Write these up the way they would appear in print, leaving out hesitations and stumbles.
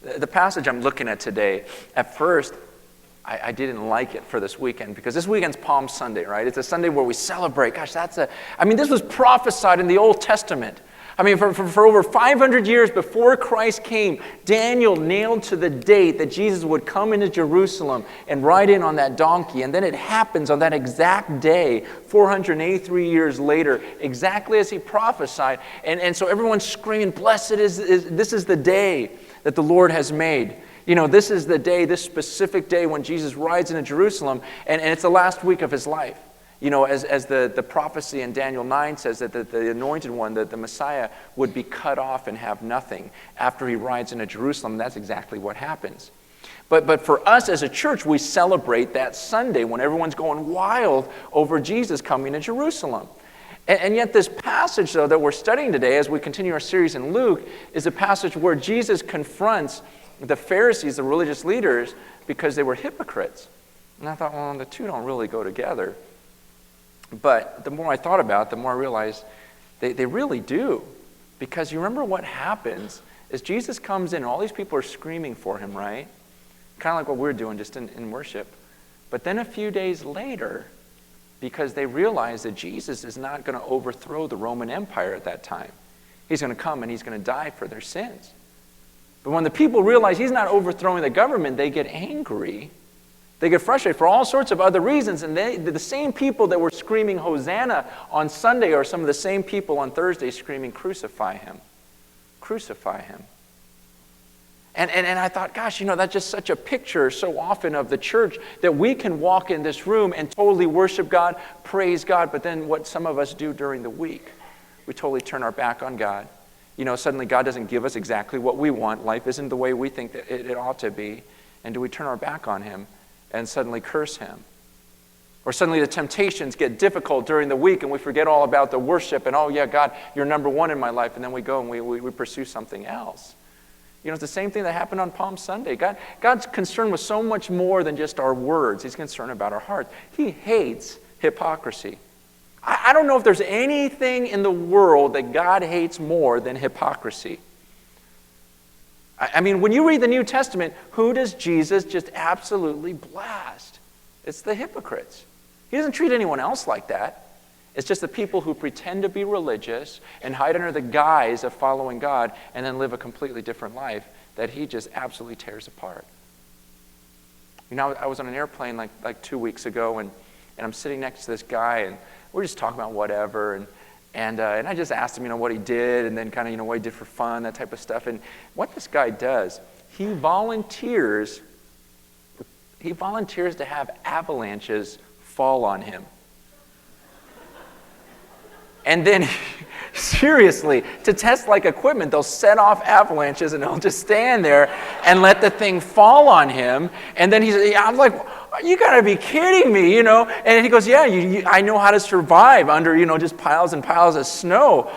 The passage I'm looking at today, at first, I didn't like it for this weekend because this weekend's Palm Sunday, right? It's a Sunday where we celebrate. Gosh, this was prophesied in the Old Testament. For over 500 years before Christ came, Daniel nailed to the date that Jesus would come into Jerusalem and ride in on that donkey. And then it happens on that exact day, 483 years later, exactly as he prophesied. And so everyone's screaming, "Blessed this is the day that the Lord has made." This is the day, this specific day when Jesus rides into Jerusalem, and it's the last week of his life. As the prophecy in Daniel 9 says that the anointed one, the Messiah, would be cut off and have nothing after he rides into Jerusalem. That's exactly what happens. But for us as a church, we celebrate that Sunday when everyone's going wild over Jesus coming to Jerusalem. And yet this passage, though, that we're studying today as we continue our series in Luke, is a passage where Jesus confronts the Pharisees, the religious leaders, because they were hypocrites. And I thought, well, the two don't really go together. But the more I thought about it, the more I realized they really do. Because you remember what happens is Jesus comes in and all these people are screaming for him, right? Kind of like what we're doing just in worship. But then a few days later, because they realize that Jesus is not going to overthrow the Roman Empire at that time. He's going to come and he's going to die for their sins. But when the people realize he's not overthrowing the government, they get angry. They get frustrated for all sorts of other reasons, and the same people that were screaming Hosanna on Sunday are some of the same people on Thursday screaming, "Crucify him, crucify him." And I thought, gosh, that's just such a picture so often of the church, that we can walk in this room and totally worship God, praise God, but then what some of us do during the week, we totally turn our back on God. Suddenly God doesn't give us exactly what we want. Life isn't the way we think that it ought to be. And do we turn our back on him and suddenly curse him? Or suddenly the temptations get difficult during the week and we forget all about the worship and, oh yeah, God, you're number one in my life. And then we go and we pursue something else. It's the same thing that happened on Palm Sunday. God's concerned with so much more than just our words. He's concerned about our hearts. He hates hypocrisy. I don't know if there's anything in the world that God hates more than hypocrisy. When you read the New Testament, who does Jesus just absolutely blast? It's the hypocrites. He doesn't treat anyone else like that. It's just the people who pretend to be religious and hide under the guise of following God and then live a completely different life that he just absolutely tears apart. I was on an airplane like 2 weeks ago, and I'm sitting next to this guy, and we're just talking about whatever, and I just asked him, what he did, and then kind of, what he did for fun, that type of stuff. And what this guy does, he volunteers to have avalanches fall on him. And then, seriously, to test like equipment, they'll set off avalanches and he'll just stand there and let the thing fall on him. And then I'm like, you gotta be kidding me, And he goes, yeah, I know how to survive under, just piles and piles of snow.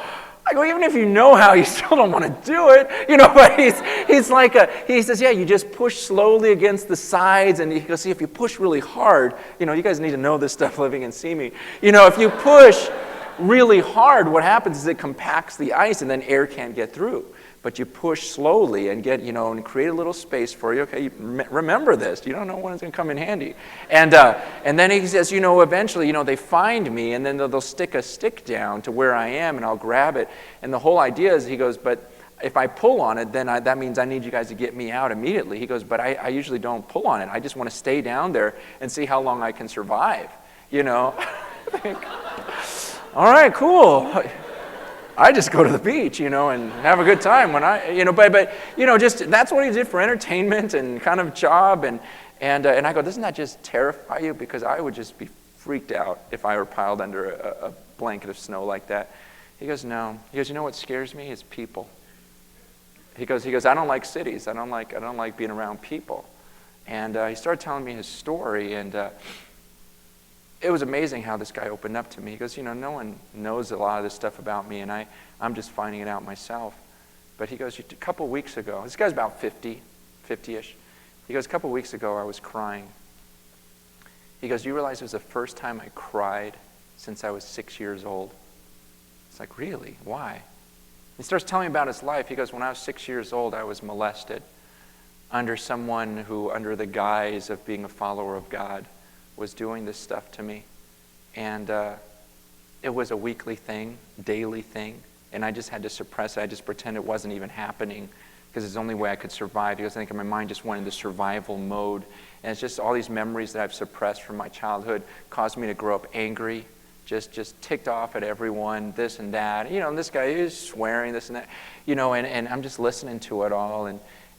I go, even if you know how, you still don't want to do it, But he says, yeah, you just push slowly against the sides, and he goes, see, if you push really hard, you guys need to know this stuff living and see me. If you push really hard, what happens is it compacts the ice, and then air can't get through. But you push slowly and get, and create a little space for you. Okay, remember this. You don't know when it's going to come in handy. And then he says, eventually, they find me, and then they'll stick a stick down to where I am, and I'll grab it. And the whole idea is, he goes, but if I pull on it, then that means I need you guys to get me out immediately. He goes, but I usually don't pull on it. I just want to stay down there and see how long I can survive. All right, cool. I just go to the beach, and have a good time when but just that's what he did for entertainment and kind of job, and I go, doesn't that just terrify you? Because I would just be freaked out if I were piled under a blanket of snow like that. He goes, no. He goes, what scares me is people. He goes, I don't like cities. I don't like being around people. And he started telling me his story, and it was amazing how this guy opened up to me. He goes, no one knows a lot of this stuff about me, and I'm just finding it out myself. But he goes, a couple weeks ago, this guy's about 50-ish. He goes, a couple weeks ago, I was crying. He goes, you realize it was the first time I cried since I was 6 years old? It's like, really? Why? He starts telling me about his life. He goes, when I was 6 years old, I was molested. under someone who, under the guise of being a follower of God, was doing this stuff to me. And it was a weekly thing, daily thing, and I just had to suppress it. I just pretend it wasn't even happening because it's the only way I could survive, because I think my mind just went into survival mode. And it's just all these memories that I've suppressed from my childhood caused me to grow up angry, just ticked off at everyone, this and that. And this guy is swearing, this and that. And I'm just listening to it all.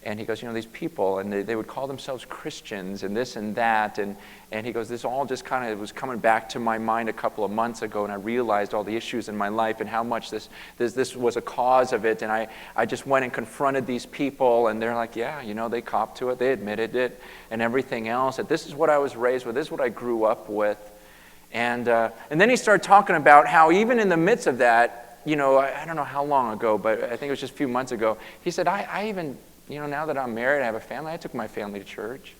And he goes, these people, and they would call themselves Christians and this and that. And he goes, this all just kind of was coming back to my mind a couple of months ago, and I realized all the issues in my life and how much this was a cause of it. And I just went and confronted these people, and they're like, yeah, they copped to it, they admitted it, and everything else. That this is what I was raised with, this is what I grew up with. And then he started talking about how even in the midst of that, I don't know how long ago, but I think it was just a few months ago, he said, I even... now that I'm married, I have a family, I took my family to church.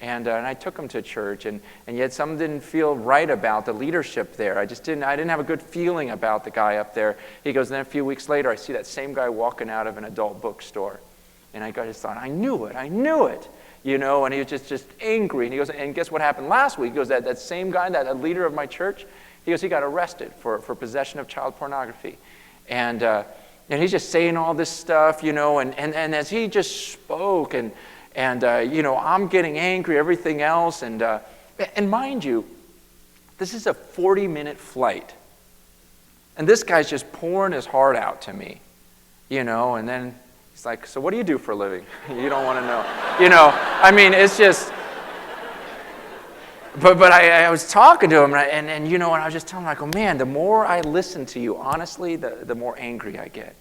And I took them to church, and yet some didn't feel right about the leadership there. I didn't have a good feeling about the guy up there. He goes, and then a few weeks later, I see that same guy walking out of an adult bookstore. And I just thought, I knew it. And he was just angry. And he goes, and guess what happened last week? He goes, that same guy, that leader of my church, he goes, he got arrested for possession of child pornography. And he's just saying all this stuff, and as he just spoke, and I'm getting angry, everything else, and mind you, this is a 40-minute flight, and this guy's just pouring his heart out to me, and then he's like, so what do you do for a living? You don't want to know, it's just... But I was talking to him, and I was just telling him, I go, man, the more I listen to you, honestly, the more angry I get.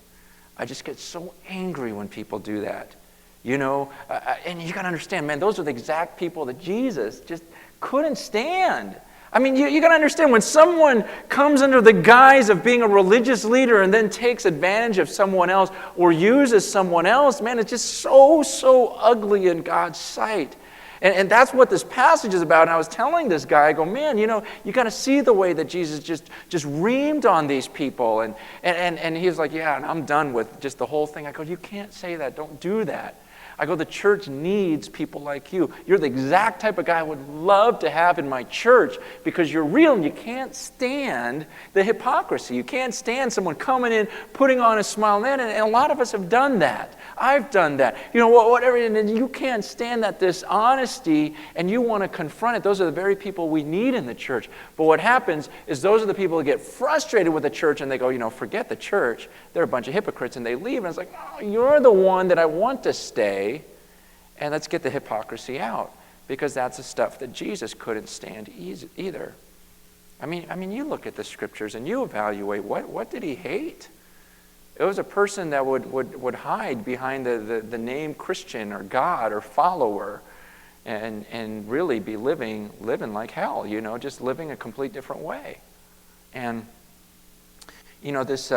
I just get so angry when people do that, and you got to understand, man, those are the exact people that Jesus just couldn't stand. You got to understand, when someone comes under the guise of being a religious leader and then takes advantage of someone else or uses someone else, man, it's just so ugly in God's sight. And that's what this passage is about. And I was telling this guy, I go, man, you got to see the way that Jesus just reamed on these people. And he was like, yeah, and I'm done with just the whole thing. I go, you can't say that. Don't do that. I go, the church needs people like you. You're the exact type of guy I would love to have in my church because you're real and you can't stand the hypocrisy. You can't stand someone coming in, putting on a smile. And a lot of us have done that. I've done that. Whatever, and you can't stand that dishonesty and you want to confront it. Those are the very people we need in the church. But what happens is those are the people that get frustrated with the church and they go, forget the church. They're a bunch of hypocrites, and they leave. And it's like, oh, you're the one that I want to stay. And let's get the hypocrisy out, because that's the stuff that Jesus couldn't stand either. You look at the scriptures and you evaluate what did he hate? It was a person that would hide behind the name Christian or God or follower, and really be living like hell. Just living a complete different way. And this.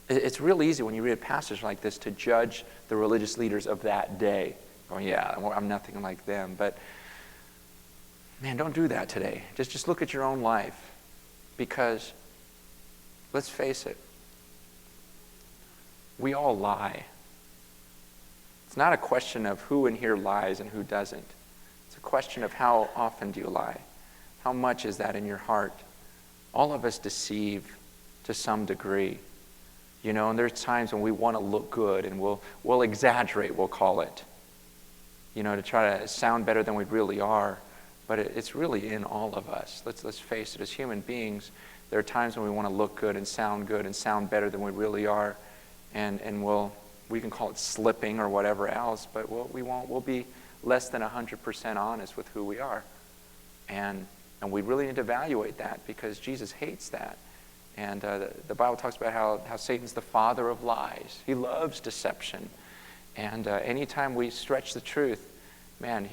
It's real easy when you read a passage like this to judge the religious leaders of that day. Going, yeah, I'm nothing like them. But, man, don't do that today. Just look at your own life. Because, let's face it, we all lie. It's not a question of who in here lies and who doesn't. It's a question of how often do you lie? How much is that in your heart? All of us deceive to some degree. And there's times when we want to look good, and we'll exaggerate, we'll call it, to try to sound better than we really are. But it's really in all of us. Let's face it, as human beings, there are times when we want to look good and sound better than we really are, and we can call it slipping or whatever else, but we'll be less than 100% honest with who we are, and we really need to evaluate that, because Jesus hates that. And the Bible talks about how Satan's the father of lies. He loves deception. And anytime we stretch the truth, man,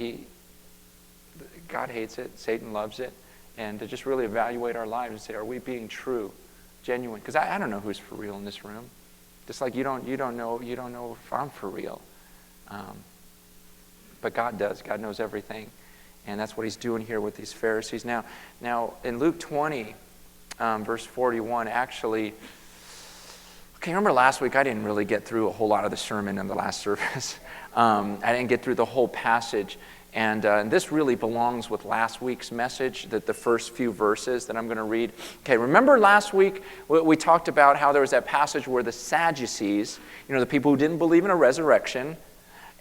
God hates it, Satan loves it. And to just really evaluate our lives and say, are we being true, genuine? Because I don't know who's for real in this room. Just like you don't know if I'm for real. But God does. God knows everything. And that's what he's doing here with these Pharisees. Now in Luke 20, verse 41, actually, Okay, remember last week I didn't really get through a whole lot of the sermon in the last service. I didn't get through the whole passage. And this really belongs with last week's message, that the first few verses that I'm going to read. Okay, remember last week we talked about how there was that passage where the Sadducees, the people who didn't believe in a resurrection,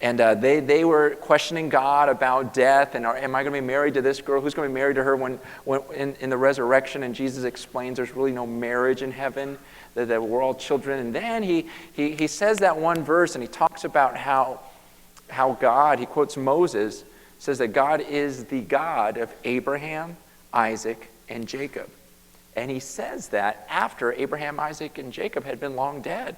and they were questioning God about death, and am I going to be married to this girl? Who's going to be married to her when in the resurrection? And Jesus explains there's really no marriage in heaven, that we're all children. And then he says that one verse, and he talks about how God, he quotes Moses, says that God is the God of Abraham, Isaac, and Jacob. And he says that after Abraham, Isaac, and Jacob had been long dead.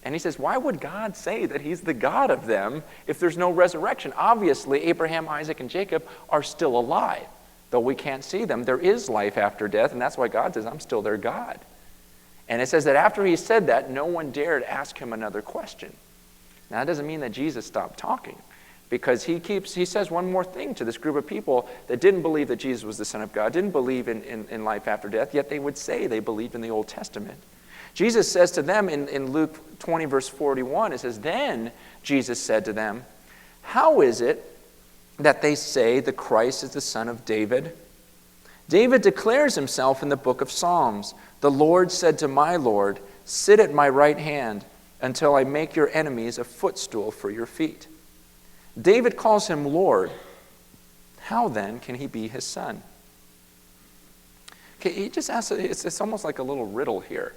And he says, why would God say that he's the God of them if there's no resurrection? Obviously, Abraham, Isaac, and Jacob are still alive. Though we can't see them, there is life after death, and that's why God says, I'm still their God. And it says that after he said that, no one dared ask him another question. Now, that doesn't mean that Jesus stopped talking, because he says one more thing to this group of people that didn't believe that Jesus was the Son of God, didn't believe in life after death, yet they would say they believed in the Old Testament. Jesus says to them in Luke 20, verse 41, it says, then Jesus said to them, how is it that they say the Christ is the son of David? David declares himself in the book of Psalms, the Lord said to my Lord, sit at my right hand until I make your enemies a footstool for your feet. David calls him Lord. How then can he be his son? Okay, he just asks, it's almost like a little riddle here.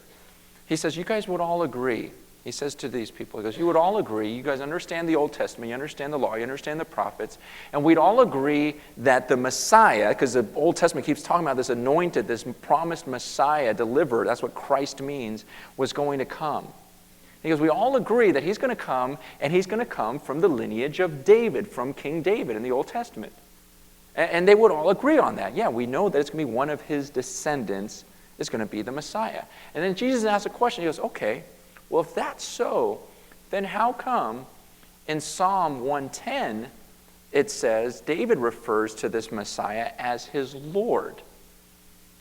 He says, you guys would all agree. He says to these people, he goes, you would all agree, you guys understand the Old Testament, you understand the law, you understand the prophets, and we'd all agree that the Messiah, because the Old Testament keeps talking about this anointed, this promised Messiah, delivered, that's what Christ means, was going to come. He goes, we all agree that he's going to come, and he's going to come from the lineage of David, from King David in the Old Testament. And they would all agree on that. Yeah, we know that it's going to be one of his descendants is going to be the Messiah. And then Jesus asks a question. He goes, okay, well, if that's so, then how come in Psalm 110 it says David refers to this Messiah as his Lord?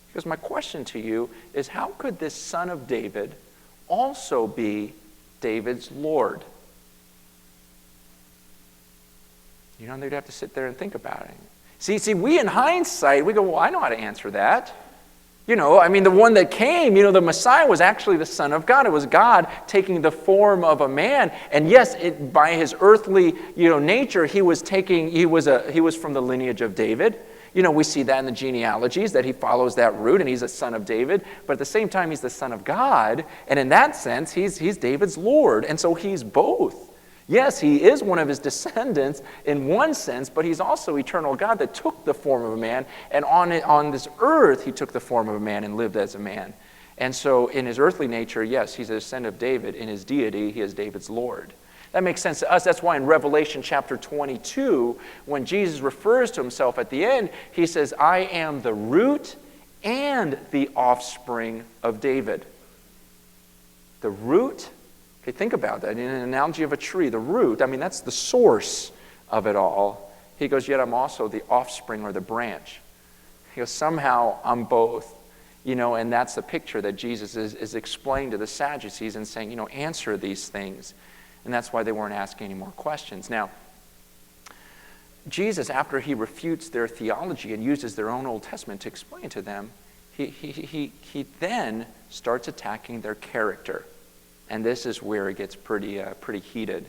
Because my question to you is, how could this son of David also be David's Lord? They'd have to sit there and think about it. See, we in hindsight, we go, well, I know how to answer that. The one that came, the Messiah was actually the Son of God. It was God taking the form of a man. And yes, by his earthly, nature, he was from the lineage of David. We see that in the genealogies, that he follows that root, and he's a son of David. But at the same time, he's the Son of God. And in that sense, he's David's Lord. And so he's both. Yes, he is one of his descendants in one sense, but he's also eternal God that took the form of a man, and on this earth he took the form of a man and lived as a man. And so in his earthly nature, yes, he's a descendant of David. In his deity, he is David's Lord. That makes sense to us. That's why in Revelation chapter 22, when Jesus refers to himself at the end, he says, I am the root and the offspring of David. The root. Okay, think about that. In an analogy of a tree, the root, that's the source of it all. He goes, yet I'm also the offspring or the branch. He goes, somehow I'm both. And that's the picture that Jesus is explaining to the Sadducees and saying, answer these things. And that's why they weren't asking any more questions. Now, Jesus, after he refutes their theology and uses their own Old Testament to explain to them, he then starts attacking their character. And this is where it gets pretty heated.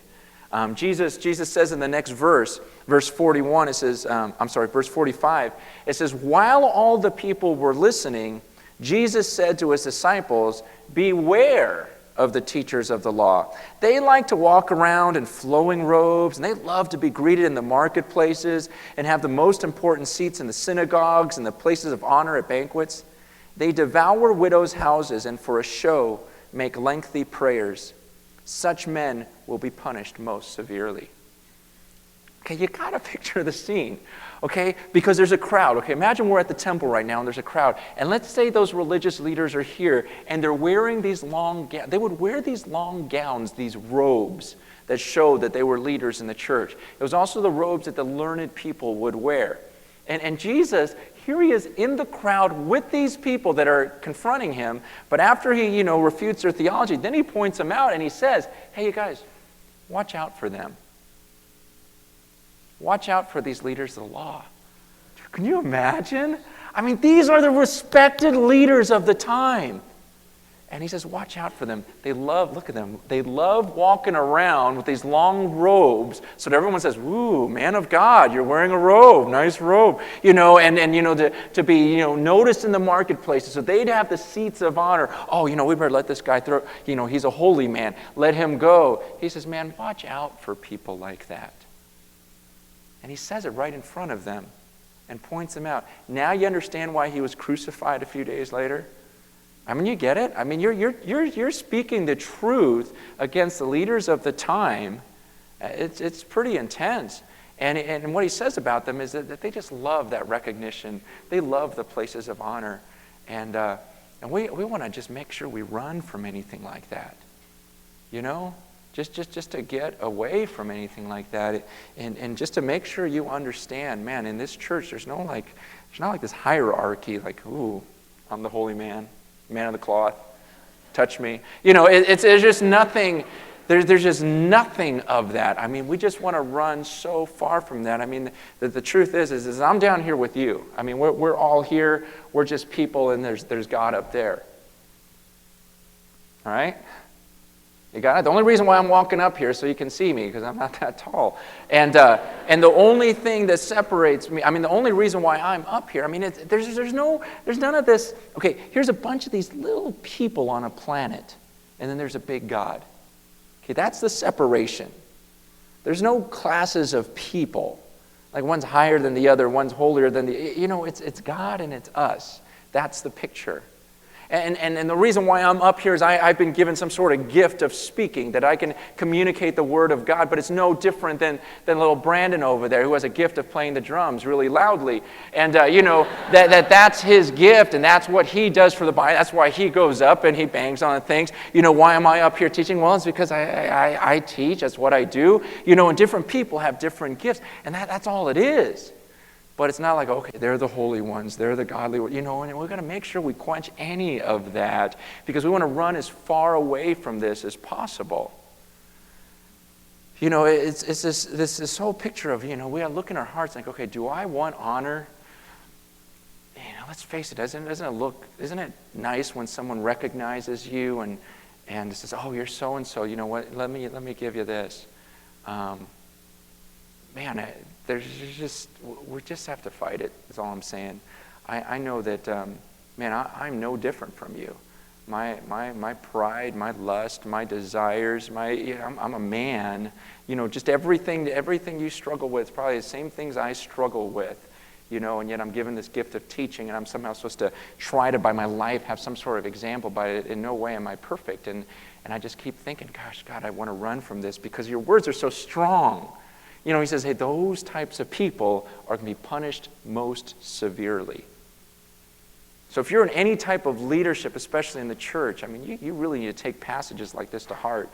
Jesus says in the next verse 41, it says, verse 45, it says, while all the people were listening, Jesus said to his disciples, beware of the teachers of the law. They like to walk around in flowing robes, and they love to be greeted in the marketplaces and have the most important seats in the synagogues and the places of honor at banquets. They devour widows' houses and for a show make lengthy prayers. Such men will be punished most severely. Okay, you got to picture the scene, okay? Because there's a crowd, okay? Imagine we're at the temple right now and there's a crowd. And let's say those religious leaders are here and they're wearing these long gowns. They would wear these long gowns, these robes that showed that they were leaders in the church. It was also the robes that the learned people would wear. And Jesus, here he is in the crowd with these people that are confronting him. But after he, refutes their theology, then he points them out and he says, hey, you guys, watch out for them. Watch out for these leaders of the law. Can you imagine? I mean, these are the respected leaders of the time. And he says, watch out for them. Look at them. They love walking around with these long robes so that everyone says, ooh, man of God, you're wearing a robe, nice robe. To be, noticed in the marketplaces. So they'd have the seats of honor. Oh, we better let this guy through. He's a holy man. Let him go. He says, man, watch out for people like that. And he says it right in front of them and points them out. Now you understand why he was crucified a few days later? I mean, you get it? I mean, you're speaking the truth against the leaders of the time. It's pretty intense. And what he says about them is that they just love that recognition. They love the places of honor. And we want to just make sure we run from anything like that. Just to get away from anything like that. And just to make sure you understand, man, in this church, there's not like this hierarchy, like, ooh, I'm the holy man. Man of the cloth, touch me. It's just nothing. There's just nothing of that. I mean, we just want to run so far from that. I mean, the truth is I'm down here with you. I mean, we're all here. We're just people, and there's God up there. All right? You got it? The only reason why I'm walking up here is so you can see me, because I'm not that tall. And the only thing that separates me, I mean, the only reason why I'm up here, I mean, there's none of this. Okay, here's a bunch of these little people on a planet, and then there's a big God. Okay, that's the separation. There's no classes of people. Like one's higher than the other, one's holier than the, it's God and it's us. That's the picture. And the reason why I'm up here is I've been given some sort of gift of speaking, that I can communicate the word of God, but it's no different than little Brandon over there who has a gift of playing the drums really loudly. And, that's his gift, and that's what he does for the body. That's why he goes up and he bangs on things. Why am I up here teaching? Well, it's because I teach. That's what I do. And different people have different gifts, and that's all it is. But it's not like, okay, they're the holy ones, they're the godly ones, and we're going to make sure we quench any of that because we want to run as far away from this as possible. It's this whole picture of, we got to look in our hearts and like, okay, do I want honor? Let's face it, isn't it nice when someone recognizes you and says, oh, you're so-and-so, you know what, let me give you this. We just have to fight it, is all I'm saying. I know that, I'm no different from you. My pride, my lust, my desires, I'm a man. Just everything you struggle with, probably the same things I struggle with. And yet I'm given this gift of teaching, and I'm somehow supposed to try to, by my life, have some sort of example, but in no way am I perfect. And I just keep thinking, gosh, God, I want to run from this because your words are so strong. He says, hey, those types of people are going to be punished most severely. So if you're in any type of leadership, especially in the church, I mean, you really need to take passages like this to heart.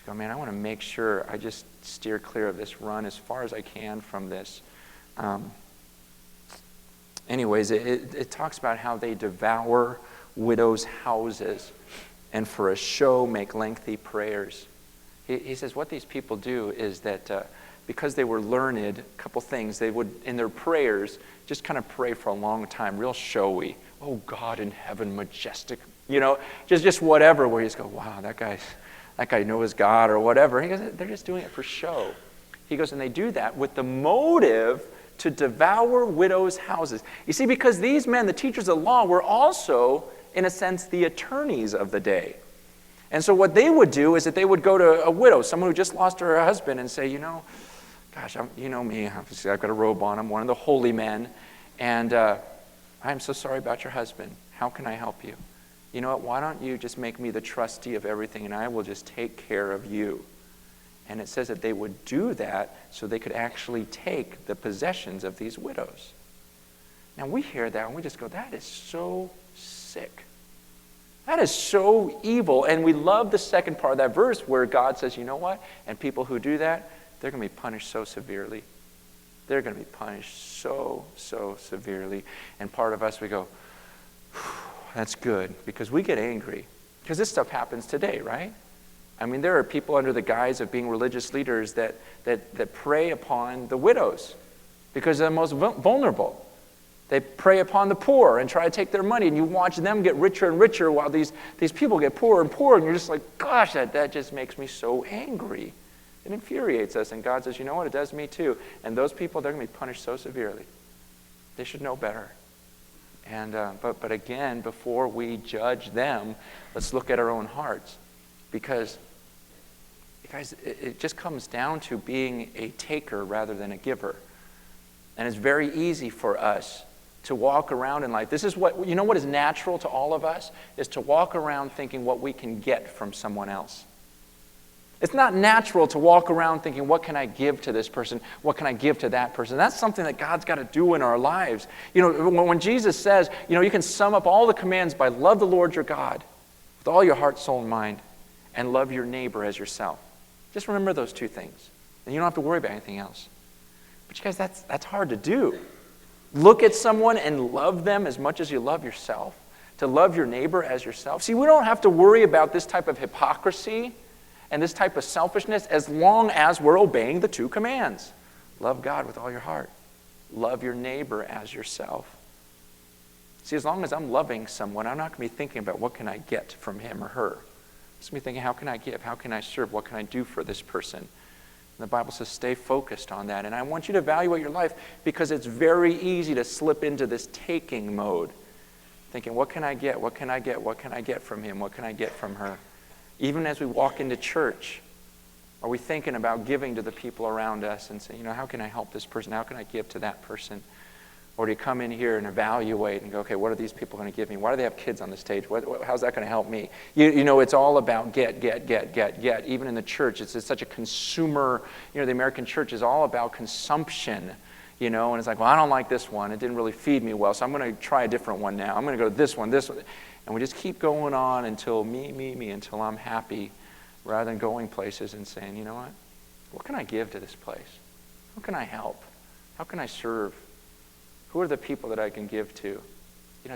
Go, man, I want to make sure I just steer clear of this, run as far as I can from this. Anyways, it talks about how they devour widows' houses and for a show make lengthy prayers. He says what these people do is that because they were learned, a couple things, they would, in their prayers, just kind of pray for a long time, real showy. Oh, God in heaven, majestic, just whatever, where you just go, wow, that guy knows God or whatever. He goes, they're just doing it for show. He goes, and they do that with the motive to devour widows' houses. You see, because these men, the teachers of the law, were also, in a sense, the attorneys of the day. And so what they would do is that they would go to a widow, someone who just lost her husband, and say, gosh, you know me, obviously I've got a robe on, I'm one of the holy men, and I'm so sorry about your husband. How can I help you? You know what, why don't you just make me the trustee of everything, and I will just take care of you. And it says that they would do that so they could actually take the possessions of these widows. Now we hear that and we just go, that is so sick. That is so evil. And we love the second part of that verse where God says, you know what? And people who do that, they're going to be punished so severely. they're going to be punished so severely. And part of us, we go, that's good, because we get angry. Because this stuff happens today, right? I mean, there are people under the guise of being religious leaders that prey upon the widows because they're the most vulnerable. They prey upon the poor and try to take their money, and you watch them get richer and richer while these people get poorer and poorer, and you're just like, gosh, that just makes me so angry. It infuriates us, and God says, you know what, it does me too. And those people, they're going to be punished so severely. They should know better. And but again, before we judge them, let's look at our own hearts. Because, guys, it just comes down to being a taker rather than a giver. And it's very easy for us to walk around in life. This is what is natural to all of us, is to walk around thinking what we can get from someone else. It's not natural to walk around thinking, what can I give to this person? What can I give to that person? That's something that God's got to do in our lives. When Jesus says, you can sum up all the commands by love the Lord your God with all your heart, soul, and mind, and love your neighbor as yourself. Just remember those two things, and you don't have to worry about anything else. But you guys, that's hard to do. Look at someone and love them as much as you love yourself. To love your neighbor as yourself. See, we don't have to worry about this type of hypocrisy and this type of selfishness as long as we're obeying the two commands. Love God with all your heart. Love your neighbor as yourself. See, as long as I'm loving someone, I'm not going to be thinking about what can I get from him or her. I'm just going to be thinking, how can I give? How can I serve? What can I do for this person? The Bible says stay focused on that. And I want you to evaluate your life, because it's very easy to slip into this taking mode. Thinking, what can I get? What can I get? What can I get from him? What can I get from her? Even as we walk into church, are we thinking about giving to the people around us and saying, how can I help this person? How can I give to that person? Or do you come in here and evaluate and go, okay, what are these people going to give me? Why do they have kids on the stage? How's that going to help me? It's all about get. Even in the church, it's such a consumer, the American church is all about consumption, and it's like, well, I don't like this one. It didn't really feed me well, so I'm going to try a different one now. I'm going to go to this one. And we just keep going on until me, until I'm happy, rather than going places and saying, you know what can I give to this place? How can I help? How can I serve? Who are the people that I can give to?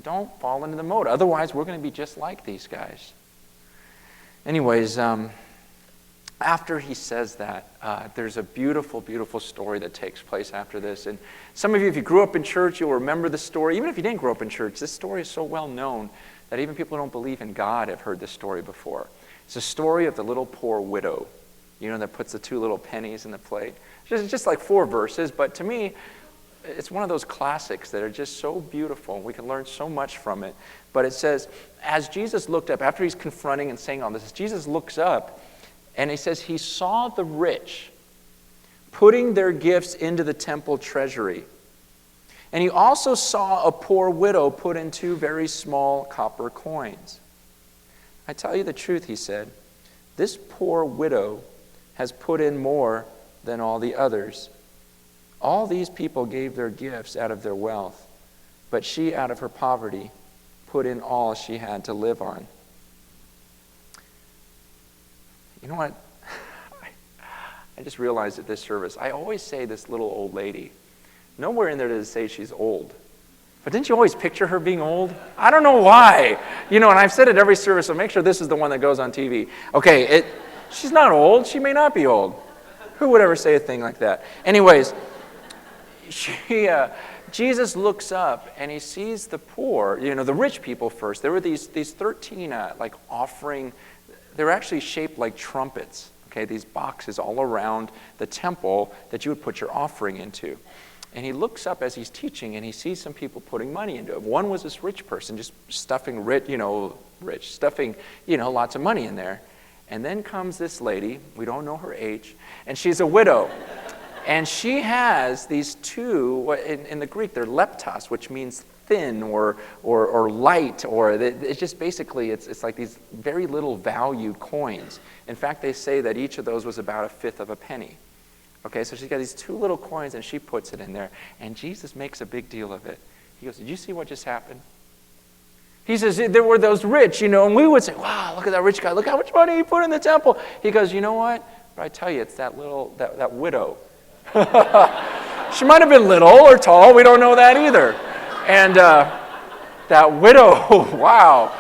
Don't fall into the mode. Otherwise, we're going to be just like these guys. Anyways, after he says that, there's a beautiful, beautiful story that takes place after this. And some of you, if you grew up in church, you'll remember the story. Even if you didn't grow up in church, this story is so well known that even people who don't believe in God have heard this story before. It's a story of the little poor widow, that puts the 2 little pennies in the plate. It's just like 4 verses, but to me, it's one of those classics that are just so beautiful. We can learn so much from it. But it says, as Jesus looked up, after he's confronting and saying all this, Jesus looks up and he says he saw the rich putting their gifts into the temple treasury. And he also saw a poor widow put in 2 very small copper coins. I tell you the truth, he said, this poor widow has put in more than all the others. All these people gave their gifts out of their wealth, but she, out of her poverty, put in all she had to live on. You know what? I just realized at this service, I always say this little old lady. Nowhere in there does it say she's old. But didn't you always picture her being old? I don't know why. And I've said it every service, so make sure this is the one that goes on TV. Okay, she's not old. She may not be old. Who would ever say a thing like that? Anyways, Jesus looks up and he sees the poor, the rich people first. There were these 13 offering, they were actually shaped like trumpets, okay, these boxes all around the temple that you would put your offering into. And he looks up as he's teaching and he sees some people putting money into it. One was this rich person just stuffing lots of money in there. And then comes this lady, we don't know her age, and she's a widow. And she has these 2, in the Greek, they're leptos, which means thin or light, or it's just basically, it's like these very little valued coins. In fact, they say that each of those was about 1/5 of a penny. Okay, so she's got these 2 little coins and she puts it in there. And Jesus makes a big deal of it. He goes, did you see what just happened? He says, there were those rich, and we would say, wow, look at that rich guy. Look how much money he put in the temple. He goes, you know what? But I tell you, it's that widow. She might have been little or tall. We don't know that either. And that widow, wow,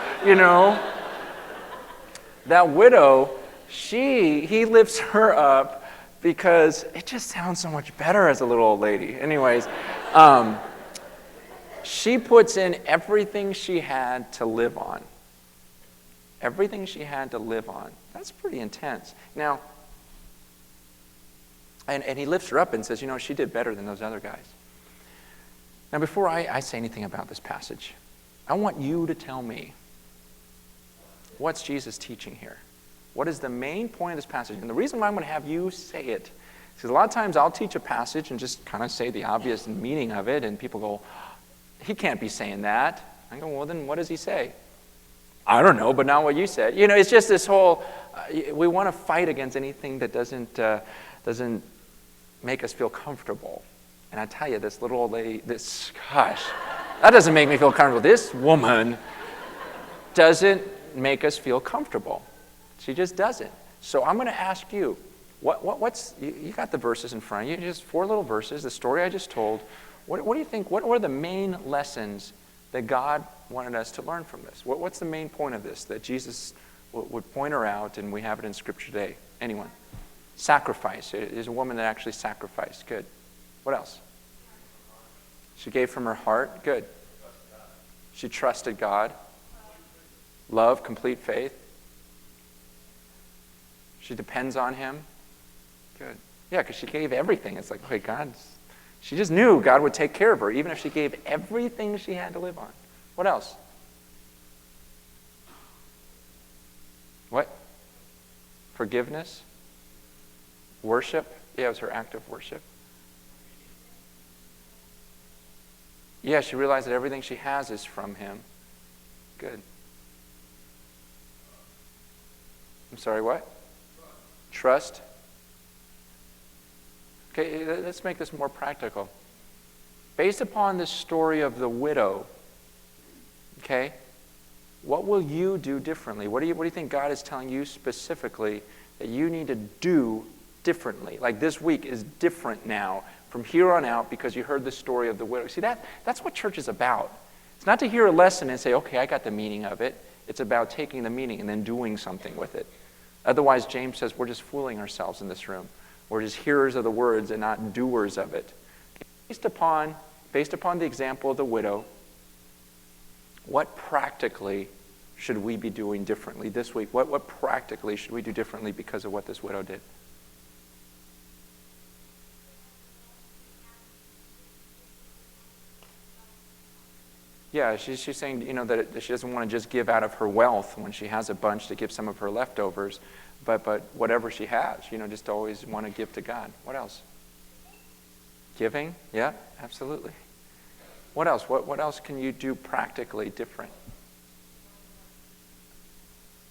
that widow, he lifts her up because it just sounds so much better as a little old lady. Anyways, she puts in everything she had to live on. Everything she had to live on. That's pretty intense. Now, and he lifts her up and says, she did better than those other guys. Now, before I say anything about this passage, I want you to tell me, what's Jesus teaching here? What is the main point of this passage? And the reason why I'm going to have you say it is because a lot of times I'll teach a passage and just kind of say the obvious meaning of it, and people go, he can't be saying that. I go, well, then what does he say? I don't know, but not what you said. It's just this whole, we want to fight against anything that doesn't make us feel comfortable. And I tell you, this little old lady, that doesn't make me feel comfortable. This woman doesn't make us feel comfortable. She just doesn't. So I'm going to ask you, you got the verses in front of you, just 4 little verses, the story I just told. What do you think, what are the main lessons that God wanted us to learn from this? What's the main point of this that Jesus would point her out, and we have it in Scripture today? Anyone? Sacrifice. It is a woman that actually sacrificed. Good. What else? She gave from her heart. Good. She trusted God. Love, complete faith. She depends on him. Good. Yeah, because she gave everything. It's like, okay, she just knew God would take care of her, even if she gave everything she had to live on. What else? What? Forgiveness? Worship? Yeah, it was her act of worship. Yeah, she realized that everything she has is from him. Good. I'm sorry, what? Trust. Okay, let's make this more practical. Based upon this story of the widow, okay, what will you do differently? What do you think God is telling you specifically that you need to do differently? Like this week is different now from here on out because you heard the story of the widow. See, that's what church is about. It's not to hear a lesson and say, okay, I got the meaning of it. It's about taking the meaning and then doing something with it. Otherwise, James says we're just fooling ourselves in this room. We're just hearers of the words and not doers of it. Based upon the example of the widow, what practically should we be doing differently this week? What practically should we do differently because of what this widow did? Yeah, she's saying, that she doesn't want to just give out of her wealth when she has a bunch to give some of her leftovers, but whatever she has, just always want to give to God. What else? Giving? Yeah, absolutely. What else? What else can you do practically different?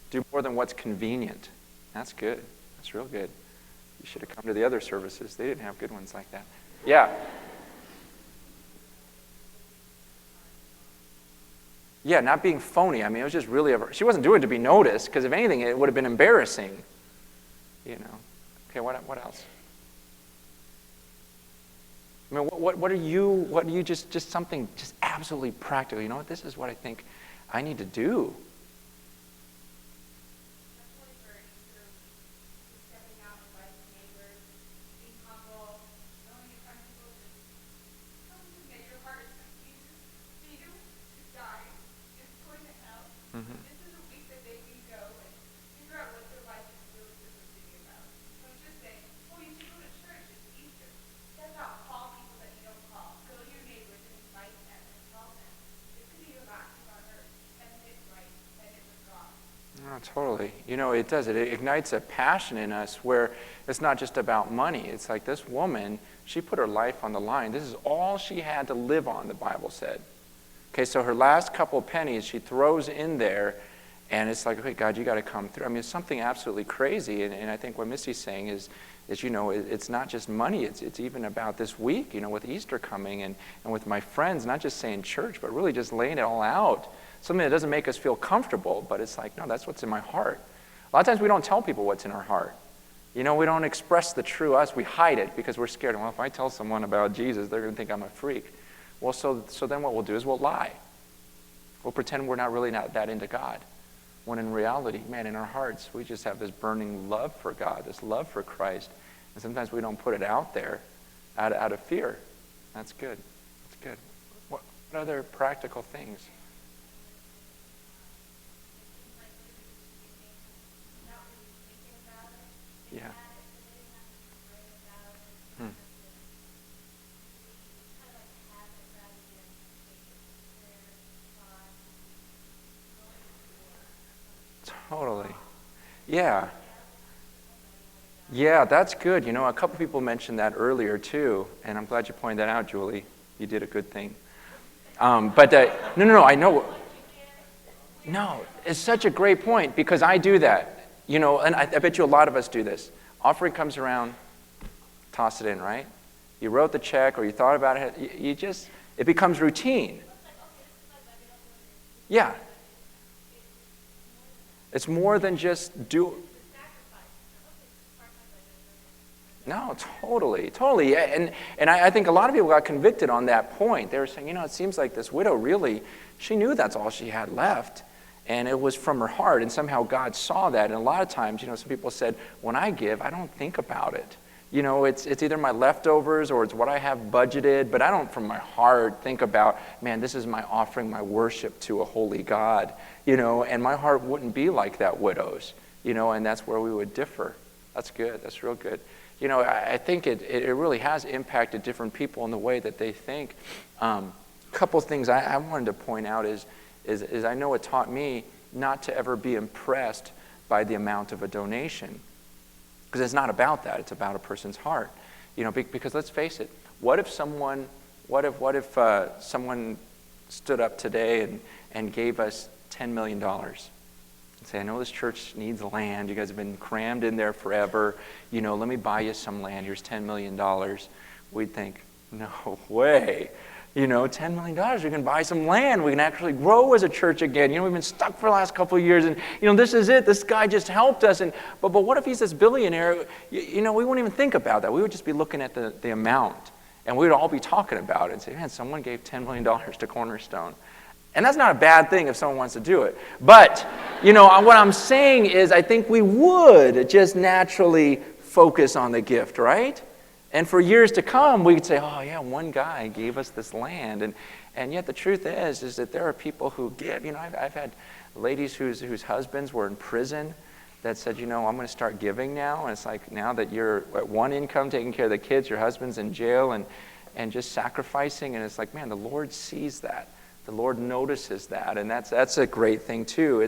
Do more than what's convenient. That's good. That's real good. You should have come to the other services. They didn't have good ones like that. Yeah. Yeah, not being phony. I mean, it was just really, she wasn't doing it to be noticed, because if anything, it would have been embarrassing. Okay, what else? I mean, what are you just something just absolutely practical? This is what I think I need to do. Oh, totally. It does. It ignites a passion in us where it's not just about money. It's like this woman, she put her life on the line. This is all she had to live on, the Bible said. Okay, so her last couple of pennies she throws in there, and it's like, okay, God, you got to come through. I mean, it's something absolutely crazy, and I think what Missy's saying is it's not just money. It's even about this week, with Easter coming and with my friends, not just saying church, but really just laying it all out. Something that doesn't make us feel comfortable, but it's like, no, that's what's in my heart. A lot of times we don't tell people what's in our heart. We don't express the true us. We hide it because we're scared. Well, if I tell someone about Jesus, they're going to think I'm a freak. Well, so then what we'll do is we'll lie. We'll pretend we're not really not that into God. When in reality, man, in our hearts, we just have this burning love for God, this love for Christ. And sometimes we don't put it out there out of fear. That's good. That's good. What other practical things? Yeah. Totally. Yeah. Yeah, that's good. A couple people mentioned that earlier too, and I'm glad you pointed that out, Julie. You did a good thing. But no, I know. No, it's such a great point because I do that. And I bet you a lot of us do this. Offering comes around, toss it in, right? You wrote the check or you thought about it. It becomes routine. Yeah. It's more than just do. No, totally. And I think a lot of people got convicted on that point. They were saying, it seems like this widow really, she knew that's all she had left. And it was from her heart. And somehow God saw that. And a lot of times, some people said, when I give, I don't think about it. It's either my leftovers or it's what I have budgeted. But I don't, from my heart, think about, man, this is my offering, my worship to a holy God. And my heart wouldn't be like that widow's. And that's where we would differ. That's good. That's real good. I think it really has impacted different people in the way that they think. A couple of things I wanted to point out is I know it taught me not to ever be impressed by the amount of a donation. Because it's not about that. It's about a person's heart. Because let's face it, what if someone stood up today and gave us $10 million? Say, I know this church needs land. You guys have been crammed in there forever. Let me buy you some land. Here's $10 million. We'd think, no way. $10 million, we can buy some land. We can actually grow as a church again. We've been stuck for the last couple of years, and, this is it. This guy just helped us. But what if he's this billionaire? We wouldn't even think about that. We would just be looking at the amount, and we would all be talking about it and say, man, someone gave $10 million to Cornerstone. And that's not a bad thing if someone wants to do it. But, what I'm saying is I think we would just naturally focus on the gift, right? And for years to come, we could say, oh, yeah, one guy gave us this land. And yet the truth is that there are people who give. I've had ladies whose husbands were in prison that said, I'm going to start giving now. And it's like now that you're at one income taking care of the kids, your husband's in jail and just sacrificing. And it's like, man, the Lord sees that. The Lord notices that. And that's a great thing, too.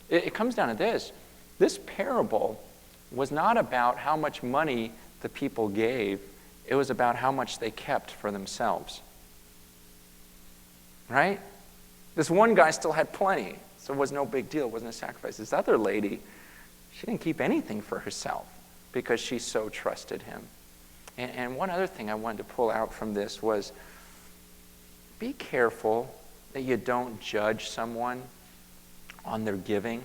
It comes down to this. This parable was not about how much money the people gave. It was about how much they kept for themselves. Right? This one guy still had plenty, so it was no big deal. It wasn't a sacrifice. This other lady, she didn't keep anything for herself because she so trusted him. And one other thing I wanted to pull out from this was be careful that you don't judge someone on their giving.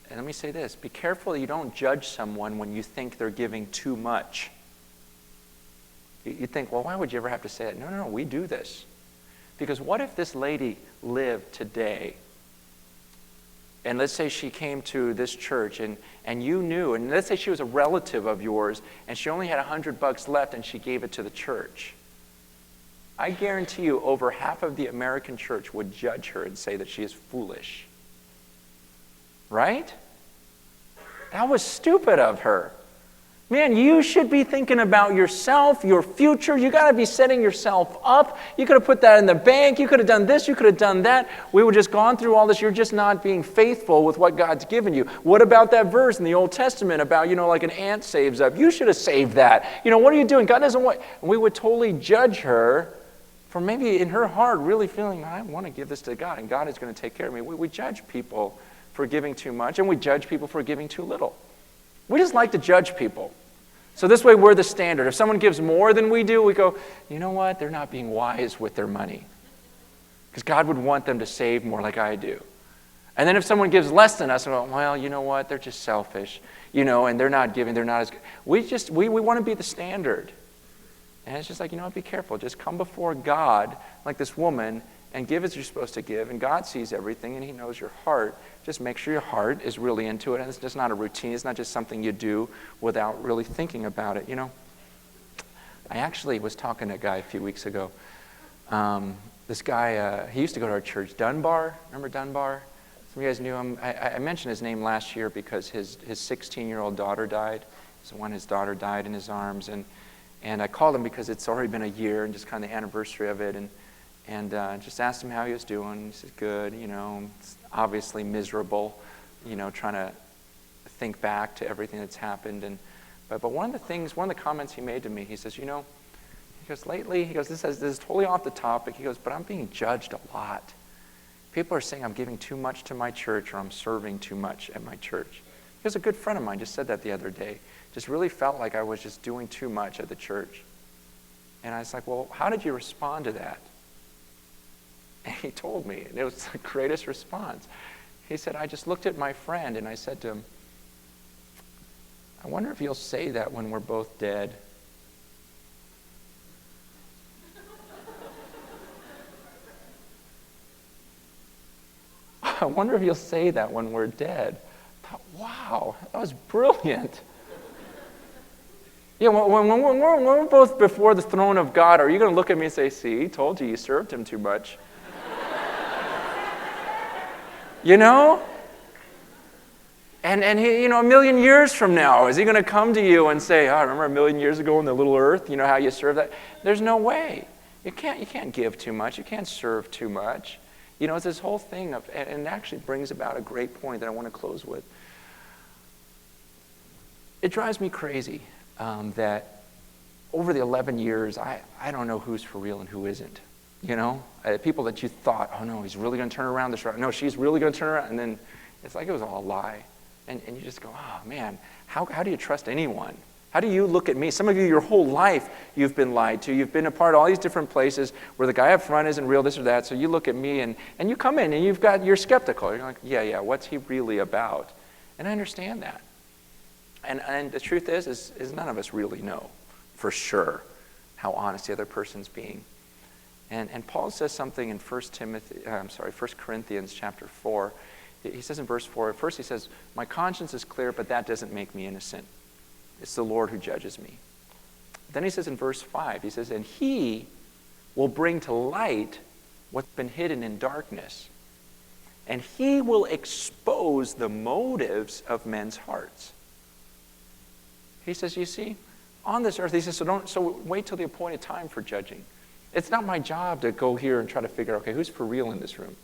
And let me say this, be careful that you don't judge someone when you think they're giving too much. You think, well, why would you ever have to say that? No, we do this. Because what if this lady lived today, and let's say she came to this church and you knew, and let's say she was a relative of yours, and she only had $100 left and she gave it to the church. I guarantee you over half of the American church would judge her and say that she is foolish. Right? That was stupid of her. Man, you should be thinking about yourself, your future. You got to be setting yourself up. You could have put that in the bank. You could have done this. You could have done that. We would just gone through all this. You're just not being faithful with what God's given you. What about that verse in the Old Testament about, like an ant saves up? You should have saved that. What are you doing? God doesn't want... And we would totally judge her for maybe in her heart really feeling, I want to give this to God, and God is going to take care of me. We judge people for giving too much, and we judge people for giving too little. We just like to judge people. So this way we're the standard. If someone gives more than we do, we go, you know what? They're not being wise with their money. Because God would want them to save more like I do. And then if someone gives less than us, we go, well, you know what? They're just selfish. and they're not giving, they're not as good. We want to be the standard. And it's just like, be careful. Just come before God like this woman and give as you're supposed to give. And God sees everything and he knows your heart. Just make sure your heart is really into it. And it's just not a routine. It's not just something you do without really thinking about it, I actually was talking to a guy a few weeks ago. This guy, he used to go to our church, Dunbar. Remember Dunbar? Some of you guys knew him. I mentioned his name last year because his 16-year-old daughter died. So when his daughter died in his arms. And I called him because it's already been a year and just kind of the anniversary of it. And just asked him how he was doing. He said, good, it's obviously miserable, trying to think back to everything that's happened. But one of the comments he made to me, he says, he goes, lately, this is totally off the topic. He goes, but I'm being judged a lot. People are saying I'm giving too much to my church or I'm serving too much at my church. He goes, a good friend of mine just said that the other day. Just really felt like I was just doing too much at the church. And I was like, well, how did you respond to that? And he told me, and it was the greatest response. He said, I just looked at my friend and I said to him, I wonder if you'll say that when we're both dead. I wonder if you'll say that when we're dead. I thought, wow, that was brilliant. Yeah, when we're both before the throne of God, are you going to look at me and say, see, he told you served him too much? And he, a million years from now, is he going to come to you and say, oh, remember a million years ago in the little earth, how you served that? There's no way. You can't give too much. You can't serve too much. It's this whole thing of, and it actually brings about a great point that I want to close with. It drives me crazy that over the 11 years, I don't know who's for real and who isn't. People that you thought, oh no, he's really going to turn around this route. No, she's really going to turn around. And then it's like it was all a lie. And you just go, oh man, how do you trust anyone? How do you look at me? Some of you, your whole life, you've been lied to. You've been a part of all these different places where the guy up front isn't real, this or that. So you look at me and you come in and you're skeptical. You're like, yeah, what's he really about? And I understand that. And the truth is none of us really know for sure how honest the other person's being. And Paul says something in 1 Corinthians chapter 4. He says in verse 4, first he says, my conscience is clear, but that doesn't make me innocent. It's the Lord who judges me. Then he says in verse 5, he says, and he will bring to light what's been hidden in darkness. And he will expose the motives of men's hearts. He says, you see, on this earth, he says, so wait till the appointed time for judging. It's not my job to go here and try to figure out, okay, who's for real in this room?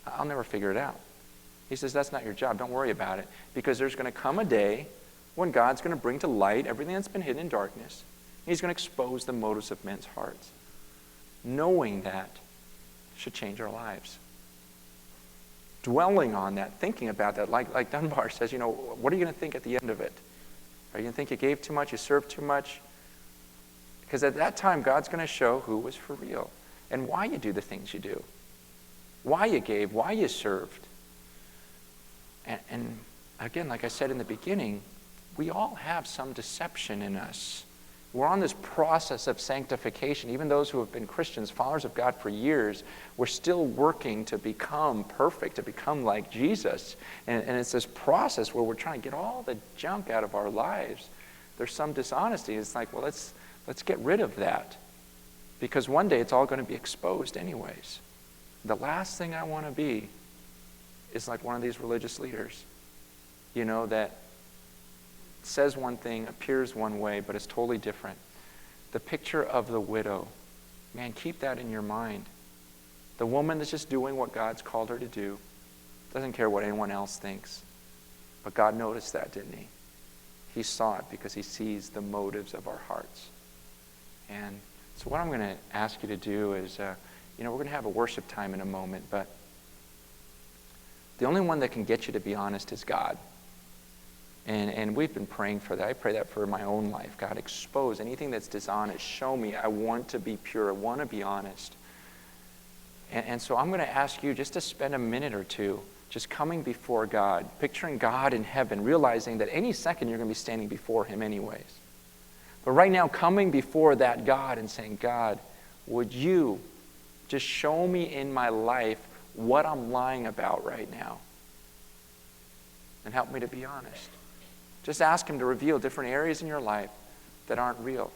I'll never figure it out. He says, that's not your job. Don't worry about it. Because there's going to come a day when God's going to bring to light everything that's been hidden in darkness. He's going to expose the motives of men's hearts. Knowing that should change our lives. Dwelling on that, thinking about that, like Dunbar says, what are you going to think at the end of it? Are you going to think you gave too much, you served too much? Because at that time, God's going to show who was for real and why you do the things you do, why you gave, why you served. And again, like I said in the beginning, we all have some deception in us. We're on this process of sanctification. Even those who have been Christians, followers of God for years, we're still working to become perfect, to become like Jesus. And it's this process where we're trying to get all the junk out of our lives. There's some dishonesty. It's like, well, let's get rid of that. Because one day it's all going to be exposed anyways. The last thing I want to be is like one of these religious leaders, that says one thing, appears one way, but is totally different. The picture of the widow, man, keep that in your mind. The woman that's just doing what God's called her to do, doesn't care what anyone else thinks. But God noticed that, didn't he? He saw it because he sees the motives of our hearts. And so what I'm going to ask you to do is, we're going to have a worship time in a moment, but the only one that can get you to be honest is God. And we've been praying for that. I pray that for my own life. God, expose anything that's dishonest. Show me. I want to be pure. I want to be honest. And so I'm going to ask you just to spend a minute or two just coming before God, picturing God in heaven, realizing that any second you're going to be standing before him anyways. But right now, coming before that God and saying, God, would you just show me in my life what I'm lying about right now? And help me to be honest. Just ask him to reveal different areas in your life that aren't real.